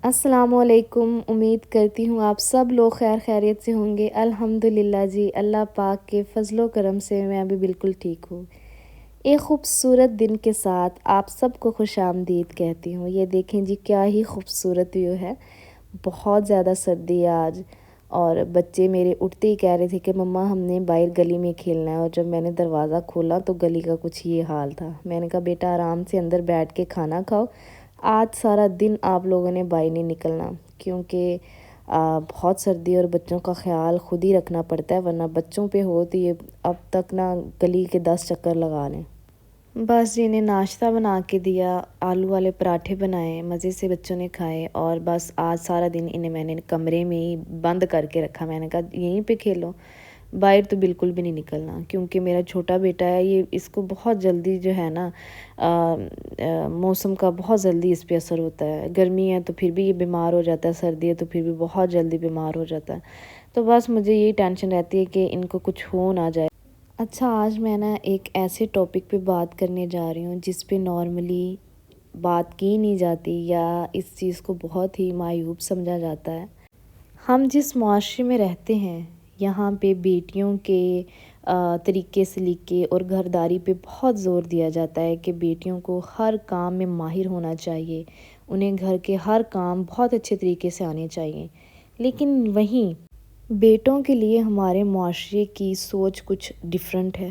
السلام علیکم، امید کرتی ہوں آپ سب لوگ خیر خیریت سے ہوں گے۔ الحمدللہ جی، اللہ پاک کے فضل و کرم سے میں بھی بالکل ٹھیک ہوں۔ ایک خوبصورت دن کے ساتھ آپ سب کو خوش آمدید کہتی ہوں۔ یہ دیکھیں جی، کیا ہی خوبصورت ویو ہے۔ بہت زیادہ سردی ہے آج، اور بچے میرے اٹھتے ہی کہہ رہے تھے کہ مما ہم نے باہر گلی میں کھیلنا ہے، اور جب میں نے دروازہ کھولا تو گلی کا کچھ یہ حال تھا۔ میں نے کہا بیٹا آرام سے اندر بیٹھ کے کھانا کھاؤ، آج سارا دن آپ لوگوں نے باہر نہیں نکلنا، کیونکہ بہت سردی اور بچوں کا خیال خود ہی رکھنا پڑتا ہے، ورنہ بچوں پہ ہو تو یہ اب تک نہ گلی کے 10 چکر لگا لیں۔ بس جی انہیں ناشتہ بنا کے دیا، آلو والے پراٹھے بنائے، مزے سے بچوں نے کھائے، اور بس آج سارا دن انہیں میں نے کمرے میں ہی بند کر کے رکھا۔ میں نے کہا یہیں پہ کھیلو، باہر تو بالکل بھی نہیں نکلنا، کیونکہ میرا چھوٹا بیٹا ہے، یہ اس کو بہت جلدی جو ہے نا موسم کا بہت جلدی اس پہ اثر ہوتا ہے۔ گرمی ہے تو پھر بھی یہ بیمار ہو جاتا ہے، سردی ہے تو پھر بھی بہت جلدی بیمار ہو جاتا ہے۔ تو بس مجھے یہی ٹینشن رہتی ہے کہ ان کو کچھ ہو نہ جائے۔ اچھا، آج میں نا ایک ایسے ٹاپک پہ بات کرنے جا رہی ہوں جس پہ نارملی بات کی نہیں جاتی، یا اس چیز کو بہت ہی معیوب سمجھا جاتا ہے۔ ہم جس معاشرے میں رہتے ہیں، یہاں پہ بیٹیوں کے طریقے سلیقے اور گھرداری پہ بہت زور دیا جاتا ہے کہ بیٹیوں کو ہر کام میں ماہر ہونا چاہیے، انہیں گھر کے ہر کام بہت اچھے طریقے سے آنے چاہیے۔ لیکن وہیں بیٹوں کے لیے ہمارے معاشرے کی سوچ کچھ ڈیفرنٹ ہے۔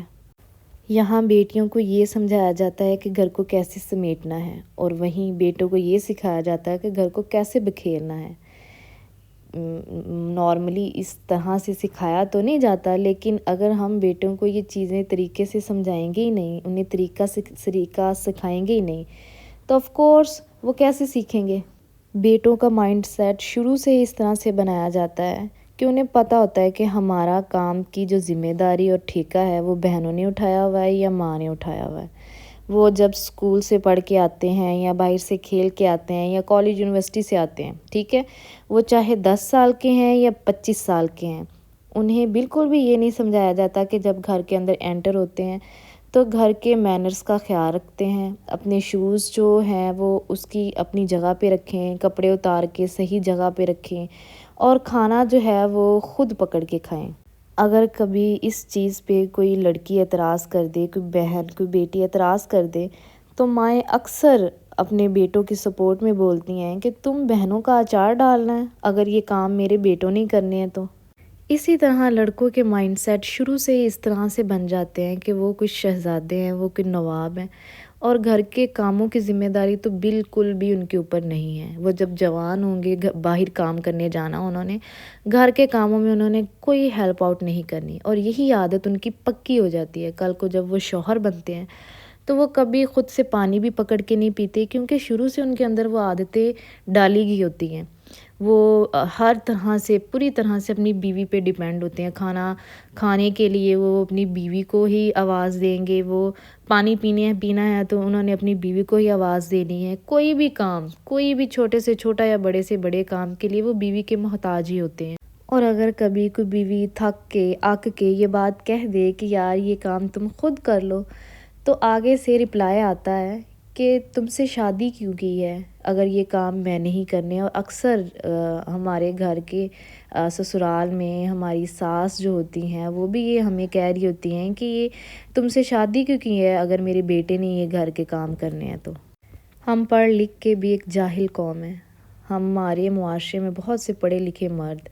یہاں بیٹیوں کو یہ سمجھایا جاتا ہے کہ گھر کو کیسے سمیٹنا ہے، اور وہیں بیٹوں کو یہ سکھایا جاتا ہے کہ گھر کو کیسے بکھیرنا ہے۔ نارملی اس طرح سے سکھایا تو نہیں جاتا، لیکن اگر ہم بیٹوں کو یہ چیزیں طریقے سے سمجھائیں گے ہی نہیں، انہیں طریقہ سکھائیں گے ہی نہیں، تو آف کورس وہ کیسے سیکھیں گے۔ بیٹوں کا مائنڈ سیٹ شروع سے ہی اس طرح سے بنایا جاتا ہے کہ انہیں پتہ ہوتا ہے کہ ہمارا کام کی جو ذمہ داری اور ٹھیکہ ہے وہ بہنوں نے اٹھایا ہوا ہے یا ماں نے اٹھایا ہوا ہے۔ وہ جب اسکول سے پڑھ کے آتے ہیں، یا باہر سے کھیل کے آتے ہیں، یا کالج یونیورسٹی سے آتے ہیں، ٹھیک ہے، وہ چاہے 10 سال کے ہیں یا 25 سال کے ہیں، انہیں بالکل بھی یہ نہیں سمجھایا جاتا کہ جب گھر کے اندر انٹر ہوتے ہیں تو گھر کے مینرز کا خیال رکھتے ہیں، اپنے شوز جو ہیں وہ اس کی اپنی جگہ پہ رکھیں، کپڑے اتار کے صحیح جگہ پہ رکھیں، اور کھانا جو ہے وہ خود پکڑ کے کھائیں۔ اگر کبھی اس چیز پہ کوئی لڑکی اعتراض کر دے، کوئی بہن کوئی بیٹی اعتراض کر دے، تو مائیں اکثر اپنے بیٹوں کی سپورٹ میں بولتی ہیں کہ تم بہنوں کا اچار ڈالنا ہے اگر یہ کام میرے بیٹوں نہیں کرنے ہیں تو۔ اسی طرح لڑکوں کے مائنڈ سیٹ شروع سے ہی اس طرح سے بن جاتے ہیں کہ وہ کچھ شہزادے ہیں، وہ کوئی نواب ہیں، اور گھر کے کاموں کی ذمہ داری تو بالکل بھی ان کے اوپر نہیں ہے۔ وہ جب جوان ہوں گے، باہر کام کرنے جانا، انہوں نے گھر کے کاموں میں انہوں نے کوئی ہیلپ آؤٹ نہیں کرنی، اور یہی عادت ان کی پکی ہو جاتی ہے۔ کل کو جب وہ شوہر بنتے ہیں تو وہ کبھی خود سے پانی بھی پکڑ کے نہیں پیتے، کیونکہ شروع سے ان کے اندر وہ عادتیں ڈالی گئی ہوتی ہیں۔ وہ ہر طرح سے پوری طرح سے اپنی بیوی پہ ڈیپینڈ ہوتے ہیں۔ کھانا کھانے کے لیے وہ اپنی بیوی کو ہی آواز دیں گے، وہ پانی پینا ہے تو انہوں نے اپنی بیوی کو ہی آواز دینی ہے۔ کوئی بھی کام، کوئی بھی چھوٹے سے چھوٹا یا بڑے سے بڑے کام کے لیے وہ بیوی کے محتاج ہی ہوتے ہیں۔ اور اگر کبھی کوئی بیوی تھک کے اک کے یہ بات کہہ دے کہ یار یہ کام تم خود کر لو، تو آگے سے رپلائی آتا ہے کہ تم سے شادی کیوں کی ہے اگر یہ کام میں نہیں کرنے۔ اور اکثر ہمارے گھر کے سسرال میں ہماری ساس جو ہوتی ہیں وہ بھی یہ ہمیں کہہ رہی ہوتی ہیں کہ یہ تم سے شادی کیوں کی ہے اگر میرے بیٹے نے یہ گھر کے کام کرنے ہیں تو۔ ہم پڑھ لکھ کے بھی ایک جاہل قوم ہے۔ ہمارے معاشرے میں بہت سے پڑھے لکھے مرد،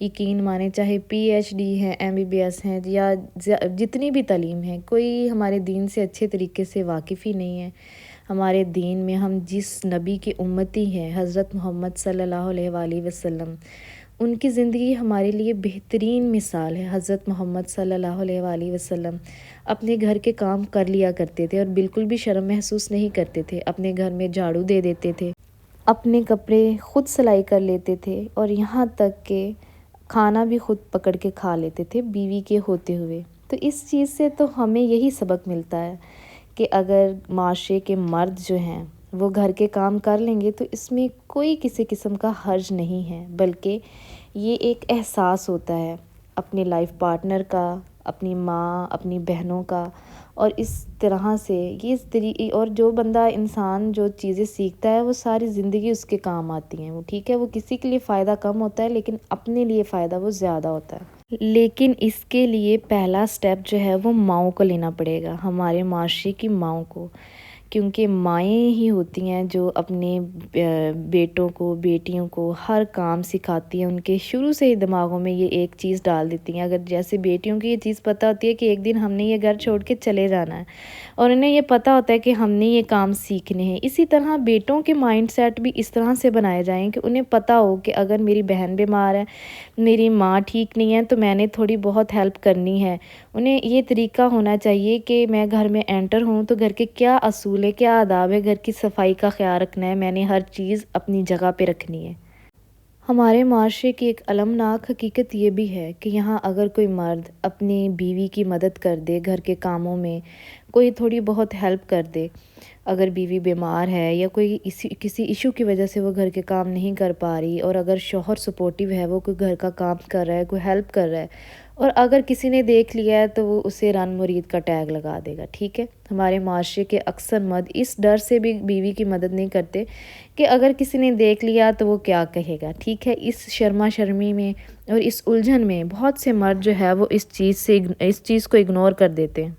یقین مانیں، چاہے پی ایچ ڈی ہیں، MBBS ہیں، یا جتنی بھی تعلیم ہے، کوئی ہمارے دین سے اچھے طریقے سے واقف ہی نہیں ہے۔ ہمارے دین میں ہم جس نبی کی امتی ہیں، حضرت محمد صلی اللہ علیہ وآلہ وسلم، ان کی زندگی ہمارے لیے بہترین مثال ہے۔ حضرت محمد صلی اللہ علیہ وآلہ وسلم اپنے گھر کے کام کر لیا کرتے تھے، اور بالکل بھی شرم محسوس نہیں کرتے تھے۔ اپنے گھر میں جھاڑو دے دیتے تھے، اپنے کپڑے خود سلائی کر لیتے تھے، اور یہاں تک کہ کھانا بھی خود پکڑ کے کھا لیتے تھے بیوی کے ہوتے ہوئے۔ تو اس چیز سے تو ہمیں یہی سبق ملتا ہے کہ اگر معاشرے کے مرد جو ہیں وہ گھر کے کام کر لیں گے تو اس میں کوئی کسی قسم کا حرج نہیں ہے، بلکہ یہ ایک احساس ہوتا ہے اپنے لائف پارٹنر کا، اپنی ماں، اپنی بہنوں کا، اور اس طرح سے اور جو بندہ انسان جو چیزیں سیکھتا ہے وہ ساری زندگی اس کے کام آتی ہیں، وہ ٹھیک ہے، وہ کسی کے لیے فائدہ کم ہوتا ہے لیکن اپنے لیے فائدہ وہ زیادہ ہوتا ہے۔ لیکن اس کے لیے پہلا سٹیپ جو ہے وہ ماؤں کو لینا پڑے گا، ہمارے معاشرے کی ماؤں کو، کیونکہ مائیں ہی ہوتی ہیں جو اپنے بیٹوں کو بیٹیوں کو ہر کام سکھاتی ہیں، ان کے شروع سے ہی دماغوں میں یہ ایک چیز ڈال دیتی ہیں۔ اگر جیسے بیٹیوں کی یہ چیز پتہ ہوتی ہے کہ ایک دن ہم نے یہ گھر چھوڑ کے چلے جانا ہے اور انہیں یہ پتہ ہوتا ہے کہ ہم نے یہ کام سیکھنے ہیں، اسی طرح بیٹوں کے مائنڈ سیٹ بھی اس طرح سے بنائے جائیں کہ انہیں پتہ ہو کہ اگر میری بہن بیمار ہے، میری ماں ٹھیک نہیں ہے تو میں نے تھوڑی بہت ہیلپ کرنی ہے۔ انہیں یہ طریقہ ہونا چاہیے کہ میں گھر میں انٹر ہوں تو گھر کے کیا اصول ہے، کیا آداب ہے، گھر کی صفائی کا خیال رکھنا ہے، میں نے ہر چیز اپنی جگہ پہ رکھنی ہے۔ ہمارے معاشرے کی ایک المناک حقیقت یہ بھی ہے کہ یہاں اگر کوئی مرد اپنی بیوی کی مدد کر دے، گھر کے کاموں میں کوئی تھوڑی بہت ہیلپ کر دے، اگر بیوی بیمار ہے یا کوئی کسی ایشو کی وجہ سے وہ گھر کے کام نہیں کر پا رہی، اور اگر شوہر سپورٹیو ہے، وہ کوئی گھر کا کام کر رہا ہے، کوئی ہیلپ کر رہا ہے، اور اگر کسی نے دیکھ لیا ہے تو وہ اسے رن مرید کا ٹیگ لگا دے گا، ٹھیک ہے۔ ہمارے معاشرے کے اکثر مرد اس ڈر سے بھی بیوی کی مدد نہیں کرتے کہ اگر کسی نے دیکھ لیا تو وہ کیا کہے گا، ٹھیک ہے۔ اس شرما شرمی میں اور اس الجھن میں بہت سے مرد جو ہے وہ اس چیز کو اگنور کر دیتے ہیں۔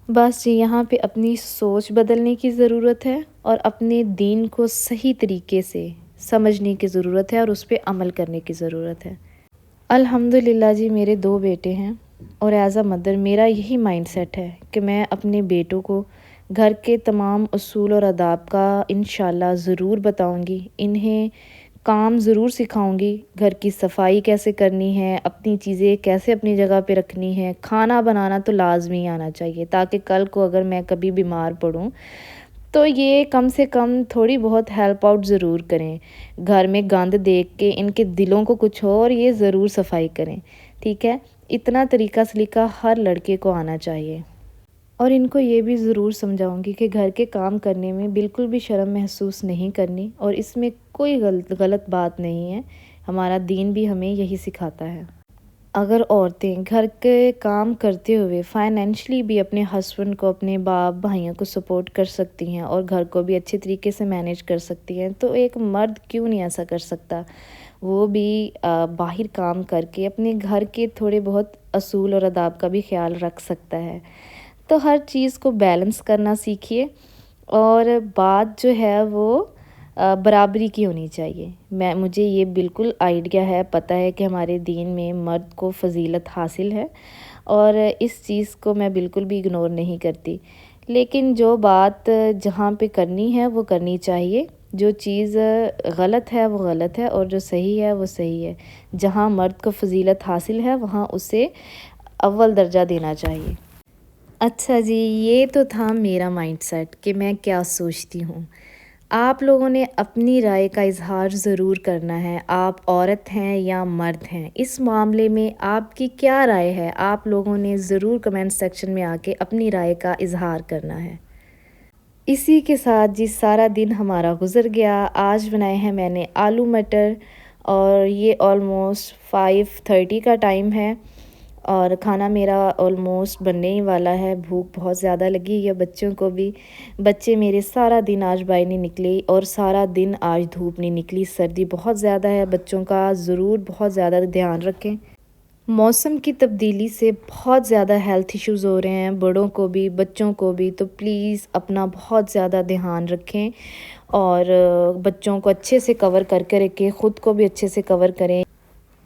بس یہاں پہ اپنی سوچ بدلنے کی ضرورت ہے اور اپنے دین کو صحیح طریقے سے سمجھنے کی ضرورت ہے اور اس پہ عمل کرنے کی ضرورت ہے۔ الحمدللہ جی، میرے 2 بیٹے ہیں اور ایز اے مدر میرا یہی مائنڈ سیٹ ہے کہ میں اپنے بیٹوں کو گھر کے تمام اصول اور آداب کا انشاءاللہ ضرور بتاؤں گی، انہیں کام ضرور سکھاؤں گی، گھر کی صفائی کیسے کرنی ہے، اپنی چیزیں کیسے اپنی جگہ پہ رکھنی ہے، کھانا بنانا تو لازمی آنا چاہیے تاکہ کل کو اگر میں کبھی بیمار پڑوں تو یہ کم سے کم تھوڑی بہت ہیلپ آؤٹ ضرور کریں۔ گھر میں گند دیکھ کے ان کے دلوں کو کچھ ہو اور یہ ضرور صفائی کریں، ٹھیک ہے۔ اتنا طریقہ سلیقہ ہر لڑکے کو آنا چاہیے، اور ان کو یہ بھی ضرور سمجھاؤں گی کہ گھر کے کام کرنے میں بالکل بھی شرم محسوس نہیں کرنی، اور اس میں کوئی غلط بات نہیں ہے، ہمارا دین بھی ہمیں یہی سکھاتا ہے۔ اگر عورتیں گھر کے کام کرتے ہوئے فائنینشلی بھی اپنے ہسبینڈ کو، اپنے باپ بھائیوں کو سپورٹ کر سکتی ہیں اور گھر کو بھی اچھے طریقے سے مینیج کر سکتی ہیں تو ایک مرد کیوں نہیں ایسا کر سکتا؟ وہ بھی باہر کام کر کے اپنے گھر کے تھوڑے بہت اصول اور آداب کا بھی خیال رکھ سکتا ہے۔ تو ہر چیز کو بیلنس کرنا سیکھیے، اور بات جو ہے وہ برابری کی ہونی چاہیے۔ مجھے یہ بالکل آئیڈیا ہے، پتہ ہے کہ ہمارے دین میں مرد کو فضیلت حاصل ہے، اور اس چیز کو میں بالکل بھی اگنور نہیں کرتی، لیکن جو بات جہاں پہ کرنی ہے وہ کرنی چاہیے، جو چیز غلط ہے وہ غلط ہے اور جو صحیح ہے وہ صحیح ہے۔ جہاں مرد کو فضیلت حاصل ہے وہاں اسے اول درجہ دینا چاہیے۔ اچھا جی، یہ تو تھا میرا مائنڈ سیٹ کہ میں کیا سوچتی ہوں۔ آپ لوگوں نے اپنی رائے کا اظہار ضرور کرنا ہے، آپ عورت ہیں یا مرد ہیں، اس معاملے میں آپ کی کیا رائے ہے، آپ لوگوں نے ضرور کمنٹ سیکشن میں آ کے اپنی رائے کا اظہار کرنا ہے۔ اسی کے ساتھ جی سارا دن ہمارا گزر گیا۔ آج بنائے ہیں میں نے آلو مٹر، اور یہ آلموسٹ 5:30 کا ٹائم ہے، اور کھانا میرا آلموسٹ بننے ہی والا ہے۔ بھوک بہت زیادہ لگی ہے بچوں کو بھی، بچے میرے سارا دن آج باہر نہیں نکلے اور سارا دن آج دھوپ نہیں نکلی، سردی بہت زیادہ ہے، بچوں کا ضرور بہت زیادہ دھیان رکھیں۔ موسم کی تبدیلی سے بہت زیادہ ہیلتھ ایشوز ہو رہے ہیں، بڑوں کو بھی بچوں کو بھی، تو پلیز اپنا بہت زیادہ دھیان رکھیں اور بچوں کو اچھے سے کور کر کے رکھیں، خود کو بھی اچھے سے کور کریں۔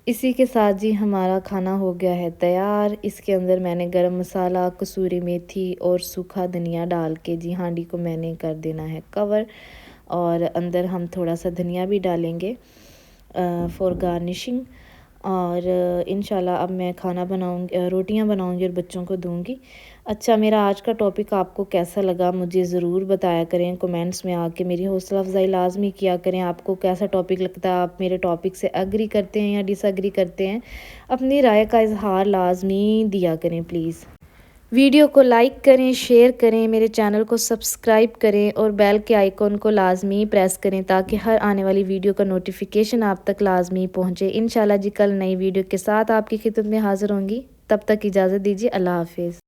اسی کے ساتھ جی ہمارا کھانا ہو گیا ہے تیار۔ اس کے اندر میں نے گرم مسالہ، کسوری میتھی اور سوکھا دھنیا ڈال کے جی ہانڈی کو میں نے کر دینا ہے کور، اور اندر ہم تھوڑا سا دھنیا بھی ڈالیں گے فور گارنشنگ، اور انشاءاللہ اب میں کھانا بناؤں گی، روٹیاں بناؤں گی اور بچوں کو دوں گی۔ اچھا، میرا آج کا ٹاپک آپ کو کیسا لگا مجھے ضرور بتایا کریں، کمنٹس میں آ کے میری حوصلہ افزائی لازمی کیا کریں۔ آپ کو کیسا ٹاپک لگتا ہے، آپ میرے ٹاپک سے ایگری کرتے ہیں یا ڈس ایگری کرتے ہیں، اپنی رائے کا اظہار لازمی دیا کریں پلیز۔ ویڈیو کو لائک کریں، شیئر کریں، میرے چینل کو سبسکرائب کریں اور بیل کے آئیکن کو لازمی پریس کریں تاکہ ہر آنے والی ویڈیو کا نوٹیفیکیشن آپ تک لازمی پہنچے۔ انشاءاللہ جی کل نئی ویڈیو کے ساتھ آپ کی خدمت میں حاضر ہوں گی، تب تک اجازت دیجیے، اللہ حافظ۔